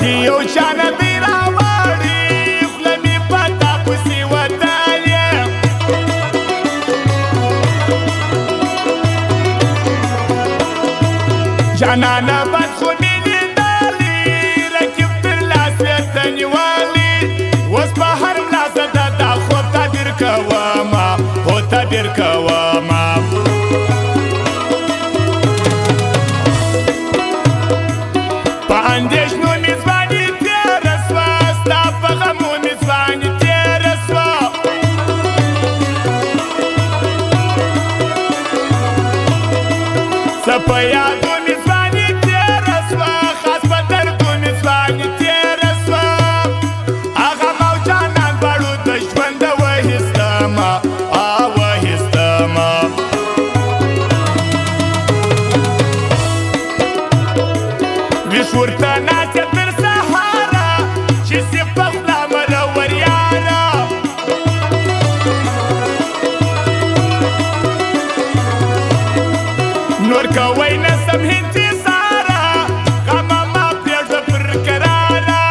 حاجی یو چانه دی راوړي خوله مې په تا پسې وتلې جانانه بد خو مې لیدلي رقیب تر لاس یې ته نیولي اوس په هر ملازه ده دا خوب تعبیر کومه هو تعبیر کومه په اندېښنو مې ځواني تېره سوه ستا په غمو مې ځواني تېره سوه څه په یادو مې ځواني تېره سوه خاص په دردو مې ځواني تېره سوه هغه موجانان باړو د ژونده وهیستمه وهیستمه ویښ ورته ناست تر سهاره چې سي په خوله مرور یاره نور کوی نسم انتظاره غمه ما پرېږده پر کراره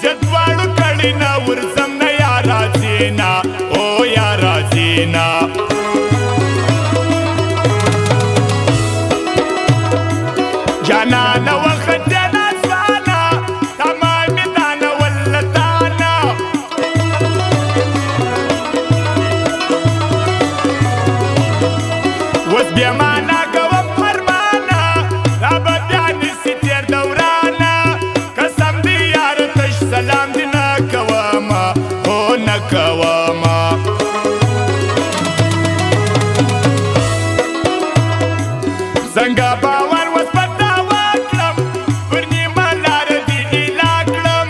زه دواړو کړي نه ورځم نه یا راځي نه او یا راځي نه جانانه وخت دی ناځوانه تمامې دانه ولتانه اوس بیا مانا کوم فرمانه را به بیا نیسي تېر دورانه قسم دی یاره تش سلام دی نه کومه هو نه کومه څنګه باور اوس په تا وکړم پر نیمه لاره دې ایله کړم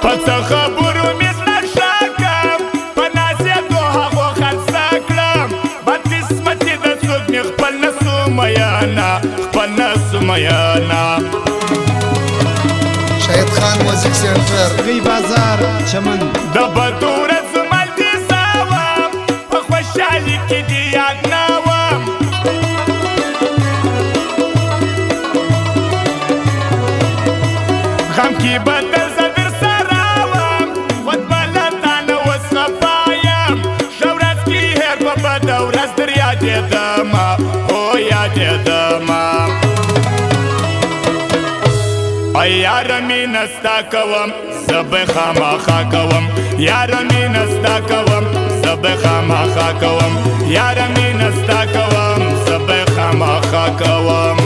په څه خبرو مې زړه ښه کړم په نازېدو هغو خلصه کړم بدقسمتي د څوک مې خپل نه سو میانه خپل نه سو میانه شهید خان موزیک سنټر غی بازار چمن د بدو ورځو ملتیزه وم په خوشحالي کې دې یاد نه وم غم کې به درځه در سره وم خود به له تا نه اوس خفه یم ښه ورځ کې هېر په بده ورځ در یادېدمه هو یادېدمه ای یاره مینه ستا کوم زه به خامخا کوم یاره مینه ستا کوم زه به خامخا کوم یاره مینه ستا کوم زه به خامخا کوم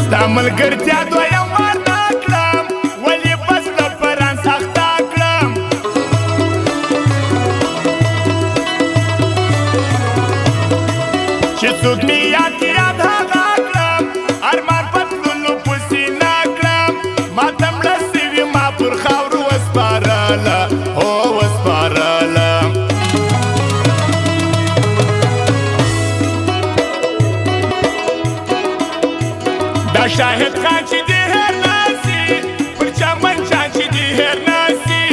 ستا ملګرتیا دویم وار نه کړم ولې په زړه پران سخته کړم چې څوک مې یاد کړي یاد هغه کړم ارمان په تللو پسې نه کړم ما ته مړه سوي ما پر خاورو وسپارله هو وسپارله دا شاهد خان چې دې هېر ناسي پر چمن جان چې دې هېر ناسي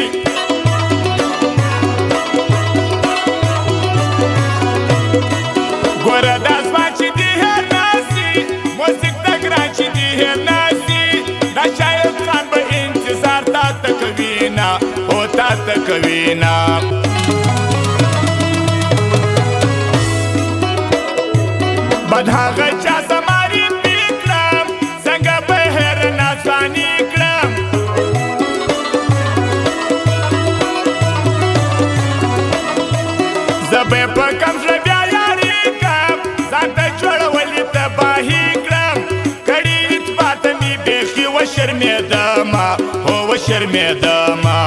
ګوره دا ځوان چې دې هېر ناسي موزیک د ګران چې دې هېر ناسي دا شاهد خان به انتظار تا ته کوي نه او تا ته کوي نه بد هغه چا زماري به په کم زړه بیا یاري کړم ځان ته جوړولي تباهي کړم کړي اثبات مې بیخي وشرمېدمه هو وشرمېدمه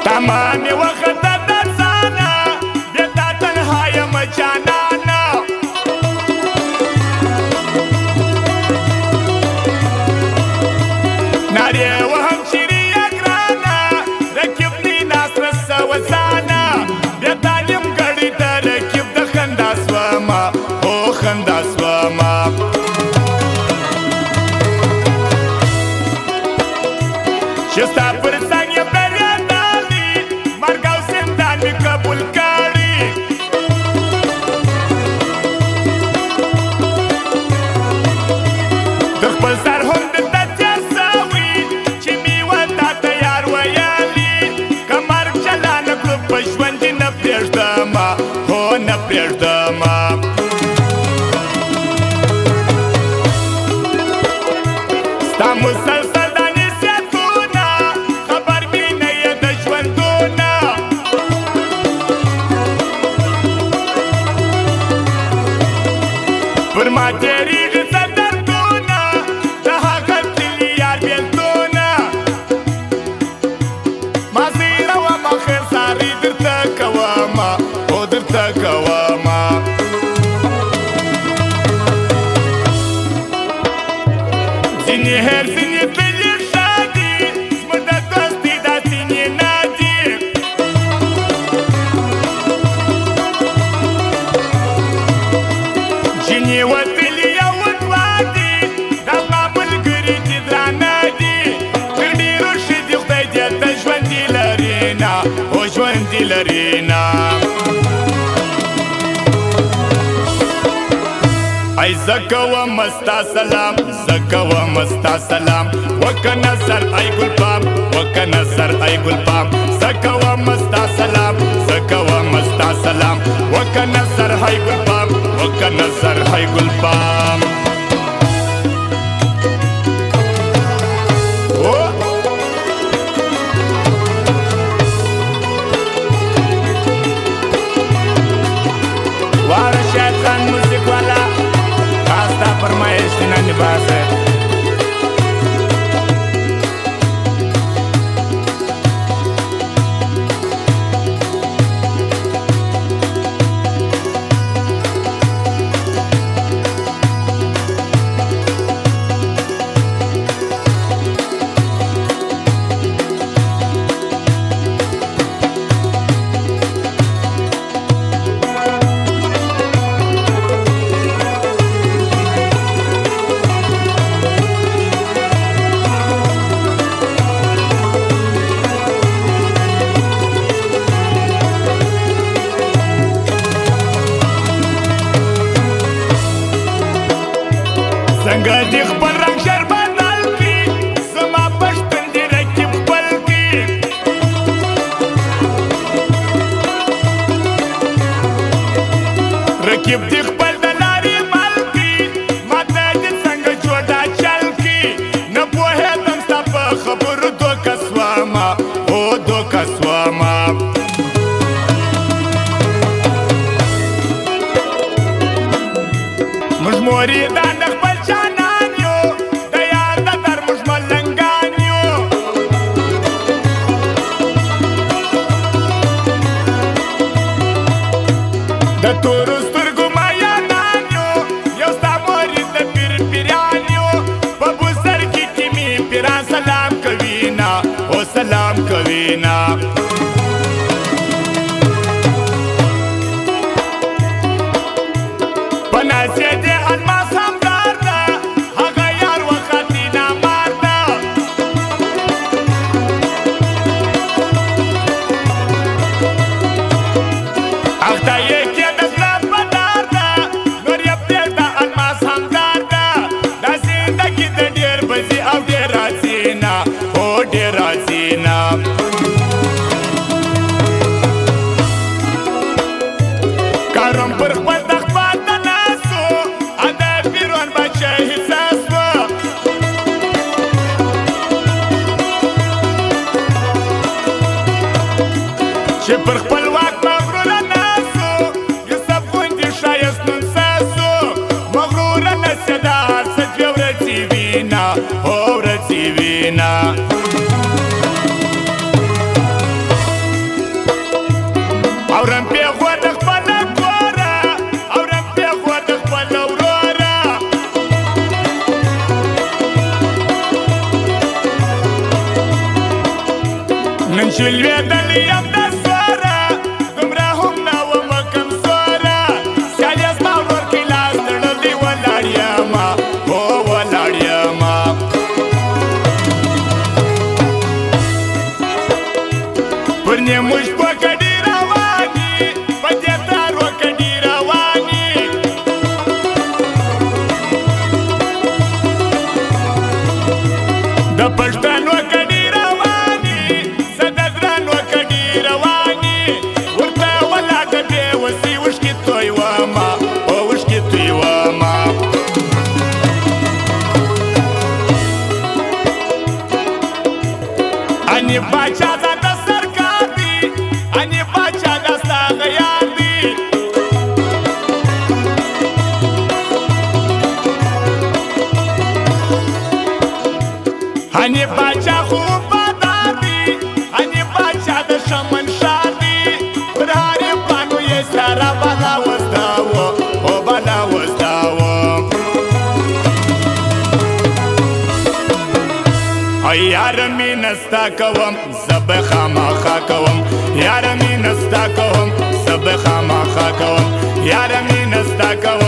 تمامې وخت د ځانه بیا تا تنها یم جانانه نارې وهم چیرې یې ګرانه رقیب دی ناست رسه وزانه بیا تا نیمګړی د رقیب د خندا سومه هو خندا سومه چې ستا پر څنګ یم درېدلې مرګ او زندان مې قبول کړي د خپل سر هم دلته تېر سوي چې مې و تا ته یار ویلي که مرګ چلانه کړو په ژوند دې نه پرېږدمه هو نه پرېږدمه ستا مسلسل دا نصیحتونه خبر مې نه یې د ژوندونه پر ما تېرېږي څه دردونه د هغه تللي یار بېلتونه ما زېرومه خیر ساري درته کومه هو درته کومه ځینې هېر ځینې تللي ښه دي زموږ د دوستۍ دا ځینې نه دي ځینې وتلي یو دوه دي دا زما ملګري دي درانه دي تر ډېرو ښه دي خدای دې ته ژوندي لري نه هو ژوندي لري نه ای زه کوم ستا سلام زه کوم ستا سلام وکه نظر ای ګلپام وکه نظر ای ګلپام زه کوم ستا سلام زه کوم ستا سلام وکه نظر ای ګلپام وکه نظر ای ګلپام واره شاید خان موزیک والا خاستا فرمایش نه نباسه څنګه دې خپل رنګ شر بدل کړي زما پښتون دې رقیب خپل کړي رقیب دې خپل د لارې مل کړي ما ته دې څنګه جوړه چل کړي نه پوهېدم ستا په خبرو دوکه سومه هو دوکه سومه موږ مریدان د خپل جانان یو د یار د در موږ ملنګان یو د تورو سترګو مایانان یو یو ستا مرید د پیر پیران یو په بزرګي کې مې پیران سلام کوي نه او سلام کوي نه په ناسیه دې الماس همدار ده هغه یار وختي نامار ده اخته یې کې د زړه په دار ده نور یې پرېږده الماس همدار ده دا زندګي د ډېر بځي او ډېر راځي نه هو ډېر راځي نه چې پر خپل واک مغروره ناسو یوسف غوندې ښایست نن ستاسو مغروره نسیه دا هر څه دوې ورځې وینا هو ورځې وینا اورم پېغور د خپله کوره اورم پېغور د خپله وروره نن چې لوېدلی یم د سوره دومره هم نه ومه کمزوره سیال یې زما ورور کې لاس تړلی ولاړ یمه هو ولاړ یمه پر نیمو شپو کډې روانې په دې تارو کډې روانې د پښتنو کډې روانې زه د ګرانو کډې روانې ورته ولاړه بې وسې اوښکې تویومه او اوښکې تویومه اني باچا دا د سرکار دی اني باچا دا ستا غیار دی اني باچا خو وفادار دی اني باچا د شمن ښار دی پر هرې پاڼو یې سره بلا وزداوه او بلا وزداوه یاره مینه ستا کوم زه به خامخا کوم یاره مینه ستا کوم زه به خامخا کوم یاره مینه ستا کوم